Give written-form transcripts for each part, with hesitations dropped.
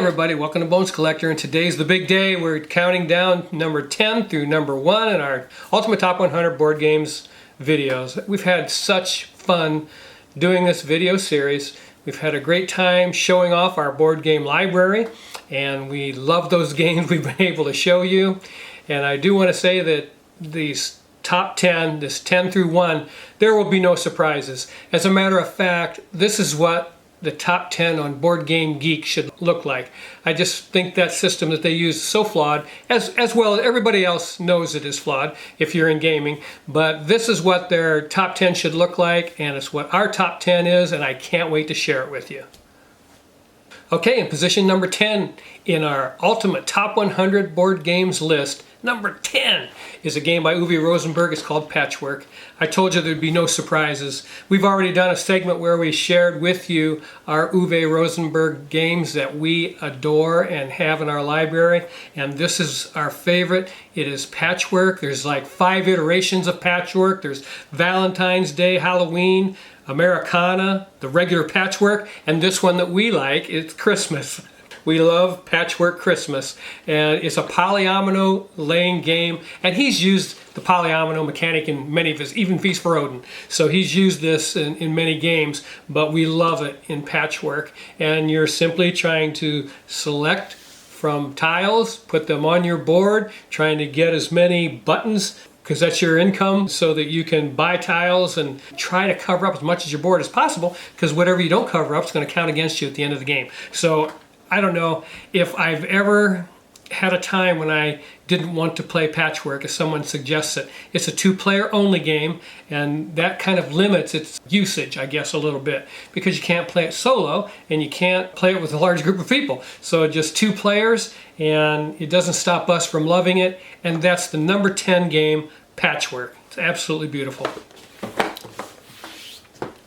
everybody, welcome to Bones Collector, and today's the big day. We're counting down number 10 through number 1 in our Ultimate Top 100 Board Games videos. We've had such fun doing this video series. We've had a great time showing off our board game library, and we love those games we've been able to show you. And I do want to say that these top 10, this 10 through 1, there will be no surprises. As a matter of fact, this is what the top 10 on Board Game Geek should look like. I just think that system that they use is so flawed, as well as everybody else knows it is flawed if you're in gaming, but this is what their top 10 should look like, and it's what our top 10 is, and I can't wait to share it with you. Okay, in position number 10 in our Ultimate Top 100 Board Games list, number 10 is a game by Uwe Rosenberg. It's called Patchwork. I told you there'd be no surprises. We've already done a segment where we shared with you our Uwe Rosenberg games that we adore and have in our library, and this is our favorite. It is Patchwork. There's like 5 iterations of Patchwork. There's Valentine's Day, Halloween, Americana, the regular Patchwork, and this one that we like, it's Christmas. We love Patchwork Christmas, and it's a polyomino laying game, and he's used the polyomino mechanic in many of his, even Feast for Odin. So he's used this in many games, but we love it in Patchwork. And you're simply trying to select from tiles, put them on your board, trying to get as many buttons, because that's your income, so that you can buy tiles and try to cover up as much of your board as possible, because whatever you don't cover up is going to count against you at the end of the game. So I don't know if I've ever had a time when I didn't want to play Patchwork, if someone suggests it. It's a 2-player only game, and that kind of limits its usage, I guess, a little bit, because you can't play it solo and you can't play it with a large group of people. So just 2 players, and it doesn't stop us from loving it, and that's the number 10 game, Patchwork. It's absolutely beautiful.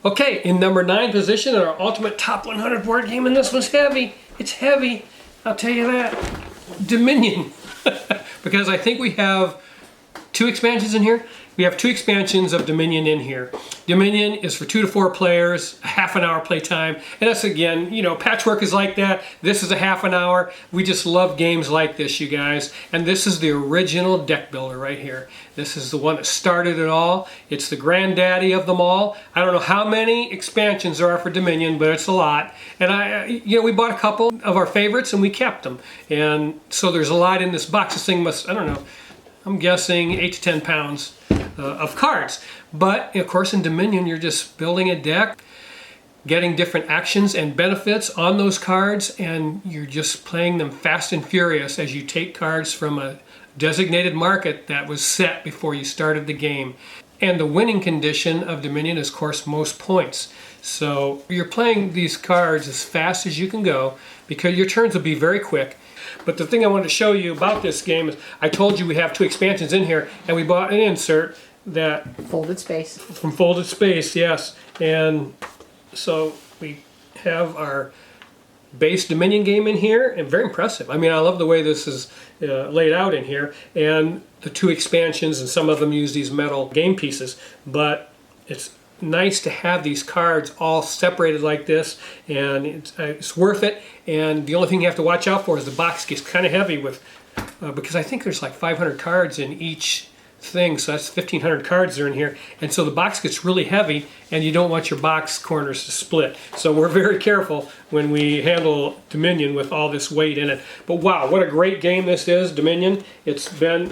Okay, in number 9 position in our Ultimate Top 100 board game, and this one's heavy. It's heavy, I'll tell you that. Dominion. Because I think we have 2 expansions in here. We have 2 expansions of Dominion in here. Dominion is for 2 to 4 players, a half an hour play time. And that's, again, you know, Patchwork is like that. This is a half an hour. We just love games like this, you guys. And this is the original deck builder right here. This is the one that started it all. It's the granddaddy of them all. I don't know how many expansions there are for Dominion, but it's a lot. And we bought a couple of our favorites and we kept them. And so there's a lot in this box. This thing must, I don't know, I'm guessing 8 to 10 pounds of cards. But of course in Dominion you're just building a deck, getting different actions and benefits on those cards, and you're just playing them fast and furious as you take cards from a designated market that was set before you started the game. And the winning condition of Dominion is, of course, most points. So you're playing these cards as fast as you can go, because your turns will be very quick. But the thing I wanted to show you about this game is I told you we have 2 expansions in here, and we bought an insert that... Folded Space. From Folded Space, yes. And so we have our base Dominion game in here, and very impressive. I mean, I love the way this is laid out in here, and the 2 expansions, and some of them use these metal game pieces, but it's nice to have these cards all separated like this, and it's worth it. And the only thing you have to watch out for is the box gets kind of heavy with because I think there's like 500 cards in each thing, so that's 1,500 cards that are in here, and so the box gets really heavy, and you don't want your box corners to split. So we're very careful when we handle Dominion with all this weight in it. But wow, what a great game this is, Dominion. It's been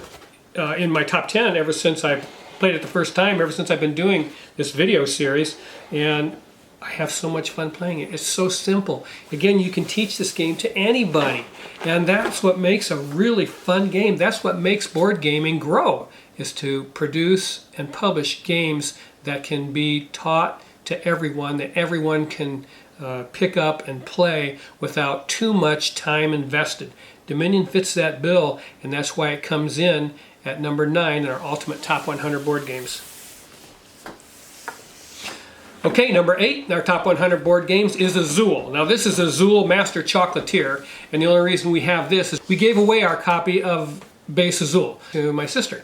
in my top 10 ever since I played it the first time, ever since I've been doing this video series, and I have so much fun playing it. It's so simple. Again, you can teach this game to anybody, and that's what makes a really fun game. That's what makes board gaming grow, is to produce and publish games that can be taught to everyone, that everyone can pick up and play without too much time invested. Dominion fits that bill, and that's why it comes in at number 9 in our Ultimate Top 100 board games. Okay, number 8 in our Top 100 board games is Azul. Now this is Azul Master Chocolatier, and the only reason we have this is we gave away our copy of Base Azul to my sister.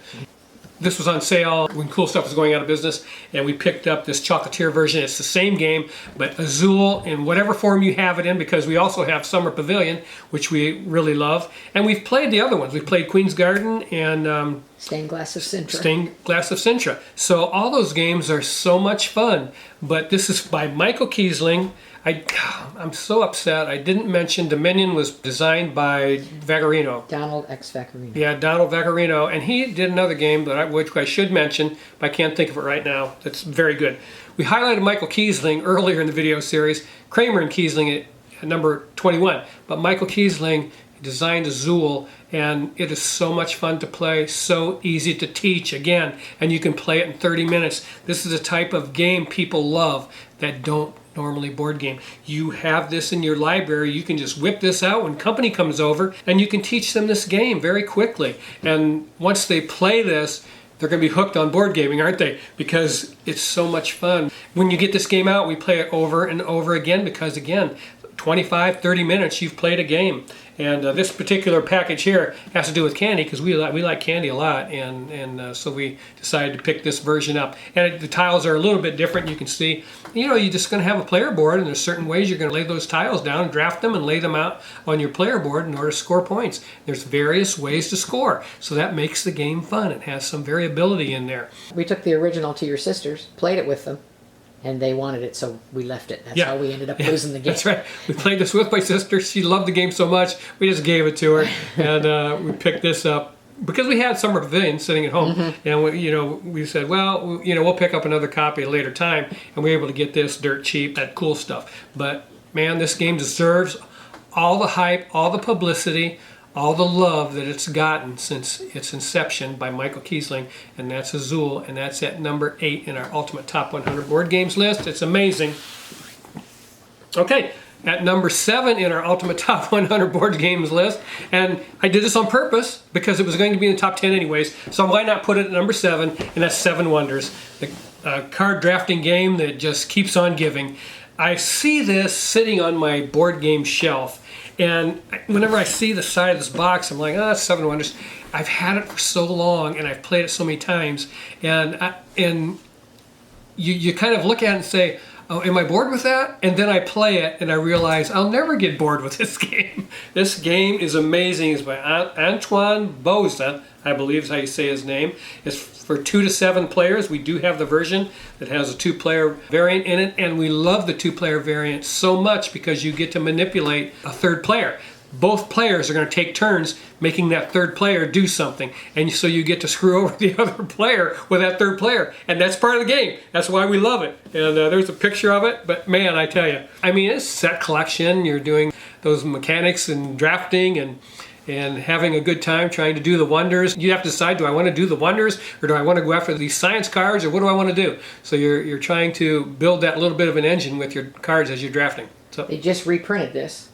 This was on sale when Cool Stuff was going out of business, and we picked up this chocolatier version. It's the same game, but Azul in whatever form you have it in, because we also have Summer Pavilion, which we really love. And we've played the other ones. We've played Queen's Garden and Stained Glass of Sintra. Stained Glass of Sintra. So all those games are so much fun. But this is by Michael Kiesling. I'm so upset. I didn't mention Dominion was designed by Vaccarino. Donald X. Vaccarino. Yeah, Donald Vaccarino. And he did another game, which I should mention, but I can't think of it right now. That's very good. We highlighted Michael Kiesling earlier in the video series. Kramer and Kiesling at number 21. But Michael Kiesling designed Azul, and it is so much fun to play, so easy to teach, again, and you can play it in 30 minutes. This is a type of game people love that don't normally board game. You have this in your library, you can just whip this out when company comes over, and you can teach them this game very quickly. And once they play this, they're going to be hooked on board gaming, aren't they? Because it's so much fun. When you get this game out, we play it over and over again because, again, 25, 30 minutes, you've played a game. And this particular package here has to do with candy because we like candy a lot, and so we decided to pick this version up. And the tiles are a little bit different. You can see, you're just going to have a player board, and there's certain ways you're going to lay those tiles down, draft them, and lay them out on your player board in order to score points. There's various ways to score, so that makes the game fun. It has some variability in there. We took the original to your sisters, played it with them, and they wanted it, so we left it. That's how we ended up losing the game. That's right. We played this with my sister. She loved the game so much, we just gave it to her, and we picked this up because we had Summer Pavilion sitting at home, and we said, well, we'll pick up another copy at a later time, and we were able to get this dirt cheap, that Cool Stuff. But man, this game deserves all the hype, all the publicity, all the love that it's gotten since its inception by Michael Kiesling, and that's Azul, and that's at number 8 in our Ultimate Top 100 Board Games list. It's amazing. Okay, at number 7 in our Ultimate Top 100 Board Games list, and I did this on purpose because it was going to be in the top 10 anyways, so why not put it at number 7, and that's Seven Wonders, the card drafting game that just keeps on giving. I see this sitting on my board game shelf, and whenever I see the side of this box, I'm like, oh, that's Seven Wonders. I've had it for so long, and I've played it so many times, and you kind of look at it and say, oh, am I bored with that? And then I play it, and I realize I'll never get bored with this game. This game is amazing. It's by Antoine Boza, I believe is how you say his name. It's for 2 to 7 players. We do have the version that has a 2-player variant in it, and we love the 2-player variant so much because you get to manipulate a third player. Both players are going to take turns making that third player do something, and so you get to screw over the other player with that third player, and that's part of the game. That's why we love it. And there's a picture of it, but man, I tell you, I mean, it's set collection. You're doing those mechanics and drafting and having a good time trying to do the wonders. You have to decide, do I want to do the wonders, or do I want to go after these science cards, or what do I want to do? So you're trying to build that little bit of an engine with your cards as you're drafting. So they just reprinted this,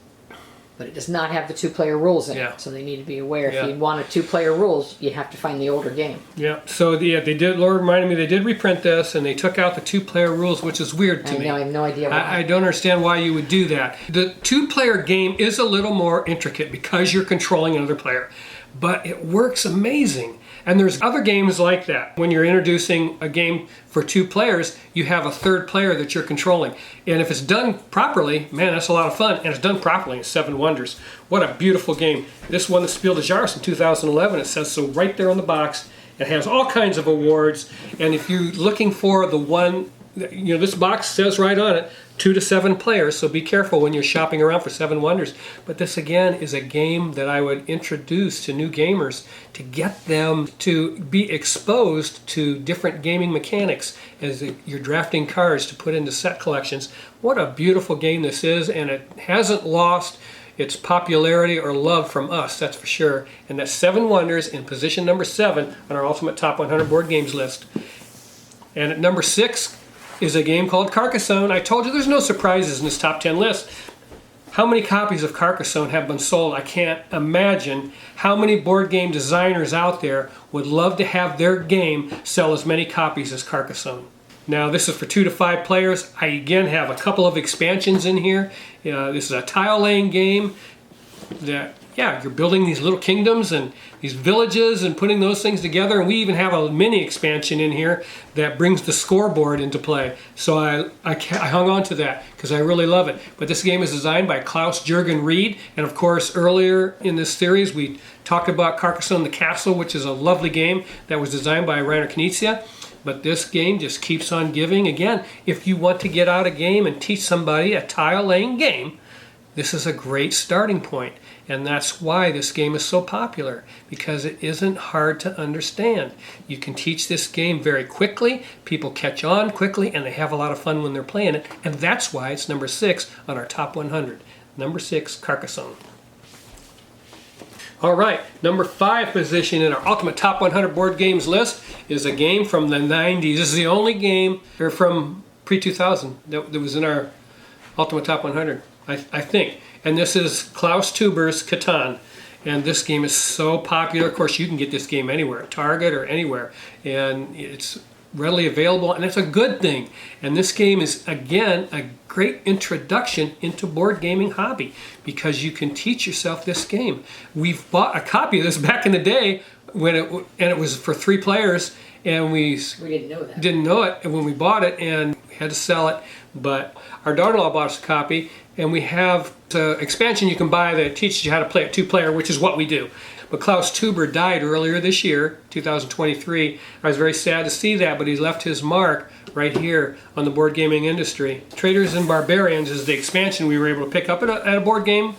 but it does not have the 2-player rules in it, so they need to be aware. If you want a 2-player rules, you have to find the older game. Yeah, so they did, Laura reminded me, they did reprint this, and they took out the 2-player rules, which is weird to me. I have no idea why. I don't understand why you would do that. The 2-player game is a little more intricate because you're controlling another player, but it works amazing. And there's other games like that. When you're introducing a game for 2 players, you have a third player that you're controlling. And if it's done properly, man, that's a lot of fun. And it's done properly in Seven Wonders. What a beautiful game. This won the Spiel des Jahres in 2011. It says so right there on the box. It has all kinds of awards. And if you're looking for the one, this box says right on it, 2 to 7 players, so be careful when you're shopping around for Seven Wonders. But this, again, is a game that I would introduce to new gamers to get them to be exposed to different gaming mechanics as you're drafting cards to put into set collections. What a beautiful game this is, and it hasn't lost its popularity or love from us, that's for sure. And that's Seven Wonders in position number 7 on our Ultimate Top 100 Board Games list. And at number 6, is a game called Carcassone. I told you there's no surprises in this top 10 list. How many copies of Carcassone have been sold? I can't imagine how many board game designers out there would love to have their game sell as many copies as Carcassone. Now this is for 2 to 5 players. I again have a couple of expansions in here. This is a tile laying game that yeah, you're building these little kingdoms and these villages and putting those things together. And we even have a mini expansion in here that brings the scoreboard into play. So I hung on to that because I really love it. But this game is designed by Klaus-Jürgen Ried. And of course, earlier in this series, we talked about Carcassone the Castle, which is a lovely game that was designed by Rainer Knizia. But this game just keeps on giving. Again, if you want to get out a game and teach somebody a tile-laying game, this is a great starting point. And that's why this game is so popular, because it isn't hard to understand. You can teach this game very quickly, people catch on quickly, and they have a lot of fun when they're playing it. And that's why it's number 6 on our top 100. Number 6, Carcassone. All right, number 5 position in our Ultimate Top 100 Board Games list is a game from the 90s. This is the only game from pre-2000 that was in our Ultimate Top 100, I think. And this is Klaus Teuber's Katan. And this game is so popular. Of course, you can get this game anywhere, at Target or anywhere. And it's readily available, and it's a good thing. And this game is, again, a great introduction into board gaming hobby because you can teach yourself this game. We've bought a copy of this back in the day when it was for 3 players, and we didn't know that. Didn't know it when we bought it, and we had to sell it. But our daughter-in-law bought us a copy, and we have the expansion you can buy that teaches you how to play a 2-player, which is what we do. But Klaus Teuber died earlier this year, 2023. I was very sad to see that, but he's left his mark right here on the board gaming industry. Traders and Barbarians is the expansion we were able to pick up at a board game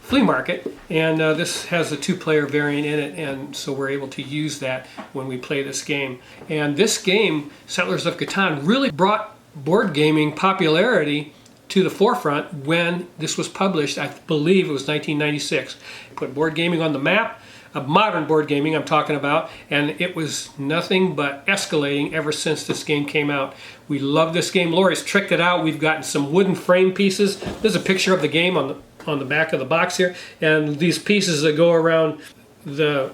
flea market, and this has a 2-player variant in it, and so we're able to use that when we play this game. And this game, Settlers of Catan, really brought board gaming popularity to the forefront when this was published. I believe it was 1996. Put board gaming on the map, modern board gaming I'm talking about, and it was nothing but escalating ever since this game came out. We love this game. Lori's tricked it out. We've gotten some wooden frame pieces. There's a picture of the game on the back of the box here, and these pieces that go around the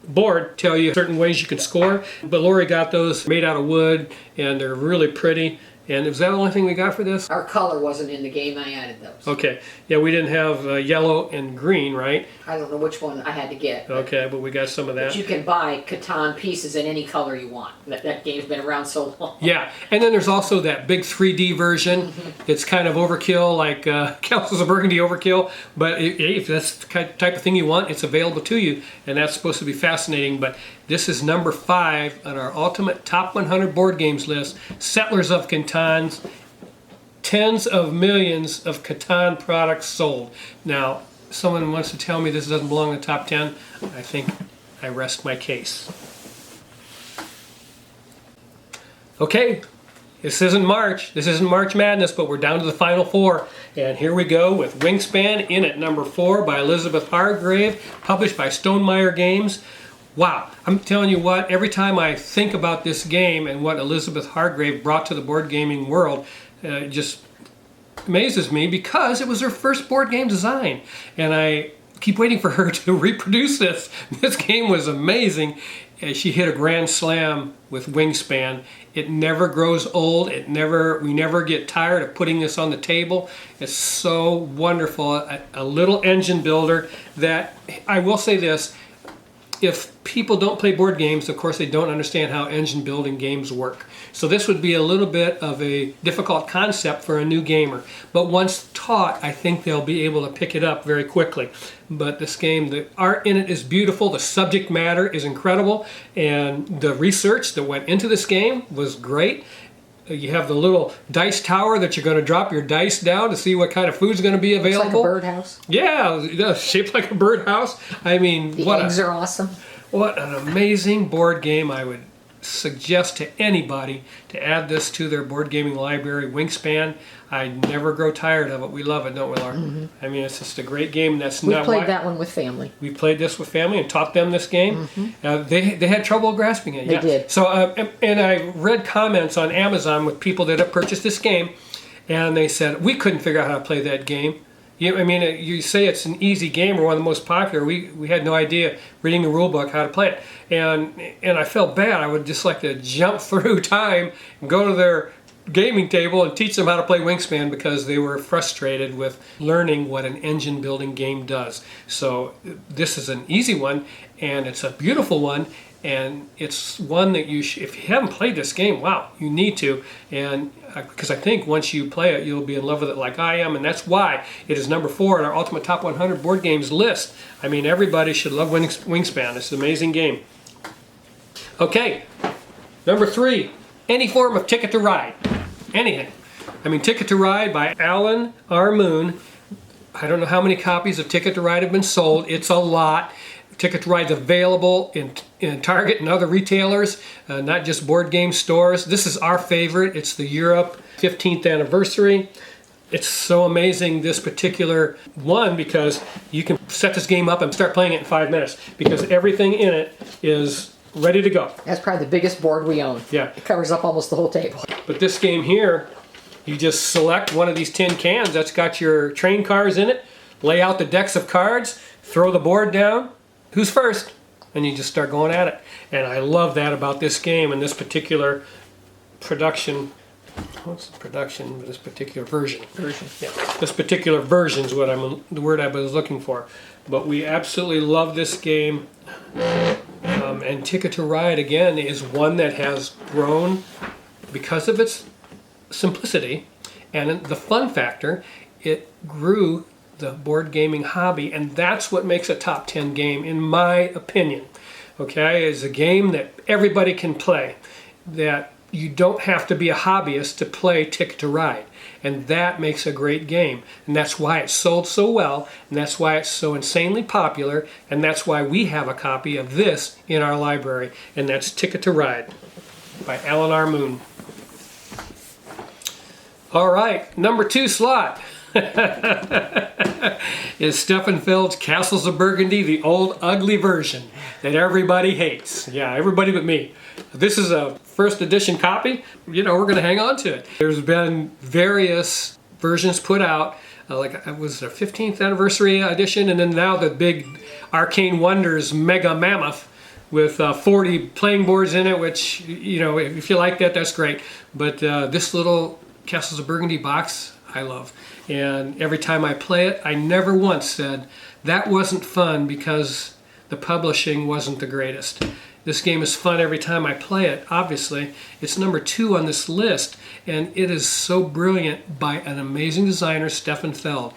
board tell you certain ways you can score. But Lori got those made out of wood, and they're really pretty. And is that the only thing we got for this? Our color wasn't in the game. I added those. Okay. Yeah, we didn't have yellow and green, right? I don't know which one I had to get. Okay, but we got some of that. But you can buy Catan pieces in any color you want. That game's been around so long. Yeah, and then there's also that big 3D version. It's kind of overkill, like Castles of Burgundy overkill. But if that's the type of thing you want, it's available to you. And that's supposed to be fascinating. But this is number 5 on our Ultimate Top 100 Board Games list. Settlers of Catan's tens of millions of Catan products sold. Now, someone wants to tell me this doesn't belong in the top 10. I think I rest my case. Okay, this isn't March. This isn't March Madness, but we're down to the final 4. And here we go with Wingspan in at number 4 by Elizabeth Hargrave, published by Stonemaier Games. Wow, I'm telling you what, every time I think about this game and what Elizabeth Hargrave brought to the board gaming world, it just amazes me because it was her first board game design. And I keep waiting for her to reproduce this. This game was amazing. She hit a grand slam with Wingspan. It never grows old. We never get tired of putting this on the table. It's so wonderful. A little engine builder that, I will say this, if people don't play board games, of course they don't understand how engine building games work. So this would be a little bit of a difficult concept for a new gamer. But once taught, I think they'll be able to pick it up very quickly. But this game, the art in it is beautiful, the subject matter is incredible, and the research that went into this game was great. You have the little dice tower that you're going to drop your dice down to see what kind of food's going to be available. It's like a birdhouse. Yeah, shaped like a birdhouse. I mean, the eggs are awesome. What an amazing board game. I would suggest to anybody to add this to their board gaming library. Wingspan, I never grow tired of it. We love it, don't we, Laura? I mean, it's just a great game. We played that one with family. We played this with family and taught them this game. They had trouble grasping it. They did. So, and I read comments on Amazon with people that have purchased this game, and they said, we couldn't figure out how to play that game. You say it's an easy game or one of the most popular. We had no idea, reading the rule book, how to play it. And I felt bad. I would just like to jump through time and go to their gaming table and teach them how to play Wingspan because they were frustrated with learning what an engine building game does. So this is an easy one, and it's a beautiful one, and it's one that if you haven't played this game, wow, you need to. And because I think once you play it, you'll be in love with it like I am, and that's why it is number 4 on our Ultimate Top 100 Board Games list. I mean, everybody should love Wingspan. It's an amazing game. Okay, number 3, any form of Ticket to Ride. Anything. I mean, Ticket to Ride by Alan R. Moon. I don't know how many copies of Ticket to Ride have been sold. It's a lot. Ticket to Ride's available in Target and other retailers, not just board game stores. This is our favorite. It's the Europe 15th anniversary. It's so amazing, this particular one, because you can set this game up and start playing it in 5 minutes because everything in it is ready to go. That's probably the biggest board we own. Yeah. It covers up almost the whole table. But this game here, you just select one of these tin cans that's got your train cars in it, lay out the decks of cards, throw the board down. Who's first? And you just start going at it. And I love that about this game and this particular production. What's the production? This particular version. Yeah. This particular version is the word I was looking for. But we absolutely love this game. And Ticket to Ride, again, is one that has grown because of its simplicity and the fun factor. It grew the board gaming hobby, and that's what makes a top 10 game, in my opinion. Okay, it's a game that everybody can play, that you don't have to be a hobbyist to play Ticket to Ride, and that makes a great game, and that's why it sold so well, and that's why it's so insanely popular, and that's why we have a copy of this in our library, and that's Ticket to Ride by Alan R. Moon. All right, number 2 slot is Stefan Feld's Castles of Burgundy, the old ugly version that everybody hates. Yeah, everybody but me. This is a first edition copy. You know, we're going to hang on to it. There's been various versions put out, like it was their 15th anniversary edition, and then now the big Arcane Wonders Mega Mammoth with 40 playing boards in it, which, you know, if you like that, that's great. But this little Castles of Burgundy box, I love. And every time I play it, I never once said, that wasn't fun because the publishing wasn't the greatest. This game is fun every time I play it, obviously. It's number 2 on this list, and it is so brilliant by an amazing designer, Stefan Feld.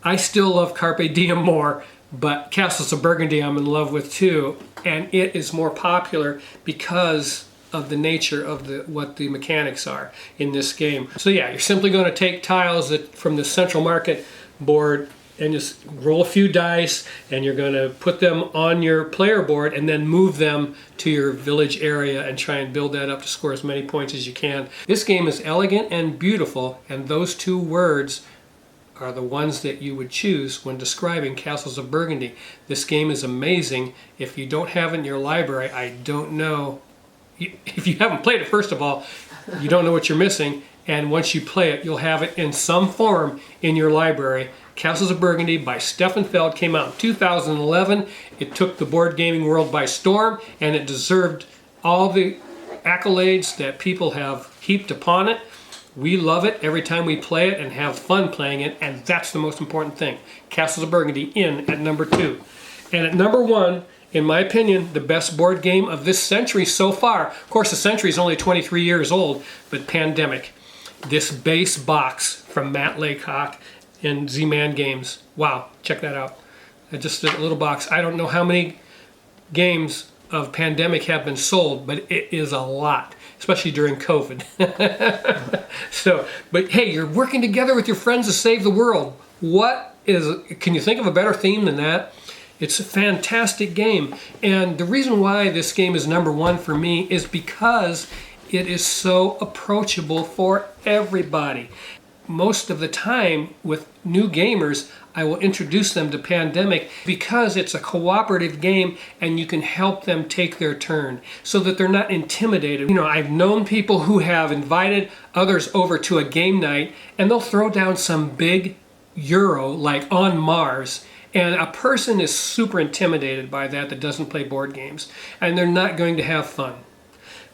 I still love Carpe Diem more, but Castles of Burgundy I'm in love with too, and it is more popular because of the nature of what the mechanics are in this game. So yeah, you're simply going to take tiles from the central market board and just roll a few dice, and you're going to put them on your player board and then move them to your village area and try and build that up to score as many points as you can. This game is elegant and beautiful, and those 2 words are the ones that you would choose when describing Castles of Burgundy. This game is amazing. If you don't have it in your library, I don't know. If you haven't played it, first of all, you don't know what you're missing, and once you play it, you'll have it in some form in your library. Castles of Burgundy by Stefan Feld came out in 2011. It took the board gaming world by storm, and it deserved all the accolades that people have heaped upon it. We love it every time we play it and have fun playing it, and that's the most important thing. Castles of Burgundy in at number 2. And at number 1, in my opinion, the best board game of this century so far. Of course, the century is only 23 years old, but Pandemic. This base box from Matt Laycock and Z-Man Games. Wow, check that out. Just a little box. I don't know how many games of Pandemic have been sold, but it is a lot, especially during COVID. But hey, you're working together with your friends to save the world. Can you think of a better theme than that? It's a fantastic game, and the reason why this game is number 1 for me is because it is so approachable for everybody. Most of the time with new gamers, I will introduce them to Pandemic because it's a cooperative game and you can help them take their turn so that they're not intimidated. You know, I've known people who have invited others over to a game night and they'll throw down some big Euro like On Mars, and a person is super intimidated by that doesn't play board games, and they're not going to have fun.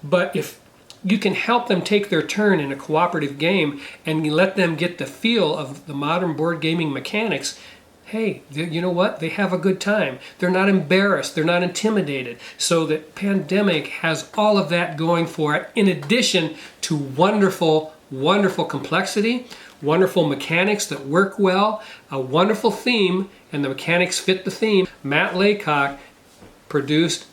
But if you can help them take their turn in a cooperative game and you let them get the feel of the modern board gaming mechanics. Hey, you know what? They have a good time. They're not embarrassed. They're not intimidated. So that Pandemic has all of that going for it, in addition to wonderful, wonderful complexity, wonderful mechanics that work well, a wonderful theme, and the mechanics fit the theme. Matt Laycock produced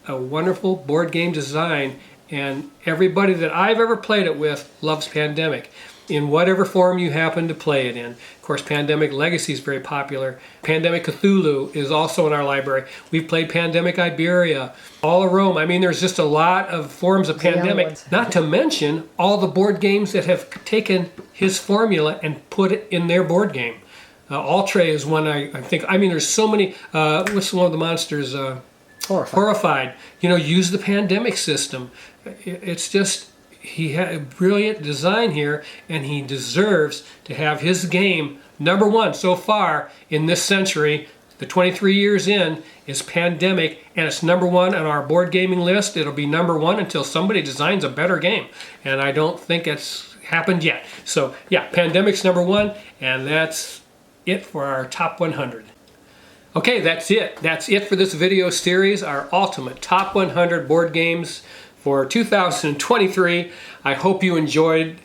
a wonderful board game design, and everybody that I've ever played it with loves Pandemic, in whatever form you happen to play it in. Of course, Pandemic Legacy is very popular. Pandemic Cthulhu is also in our library. We've played Pandemic Iberia, all of Rome. I mean, there's just a lot of forms of Pandemic, not to mention all the board games that have taken his formula and put it in their board game. Altre is one I think. I mean, there's so many. What's one of the monsters? Horrified. You know, use the Pandemic system. It's just, he had a brilliant design here, and he deserves to have his game #1 so far in this century. The 23 years in is Pandemic, and it's #1 on our board gaming list. It'll be #1 until somebody designs a better game, and I don't think it's happened yet. So yeah, Pandemic's #1, and that's it for our top 100. Okay, that's it. That's it for this video series, our ultimate top 100 board games for 2023. I hope you enjoyed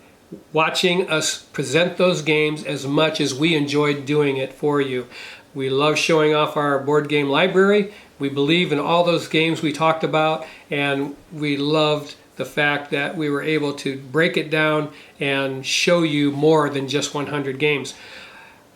watching us present those games as much as we enjoyed doing it for you. We love showing off our board game library. We believe in all those games we talked about, and we loved the fact that we were able to break it down and show you more than just 100 games.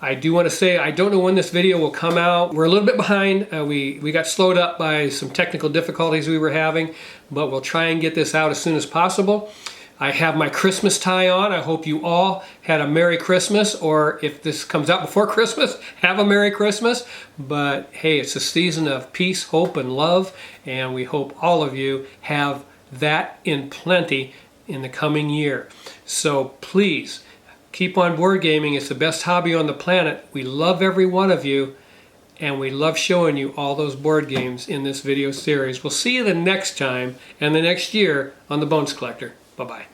I do want to say, I don't know when this video will come out. We're a little bit behind. We got slowed up by some technical difficulties we were having, but we'll try and get this out as soon as possible. I have my Christmas tie on. I hope you all had a Merry Christmas, or if this comes out before Christmas, have a Merry Christmas. But hey, it's a season of peace, hope, and love, and we hope all of you have that in plenty in the coming year. So please, keep on board gaming. It's the best hobby on the planet. We love every one of you, and we love showing you all those board games in this video series. We'll see you the next time and the next year on The Bones Collector. Bye-bye.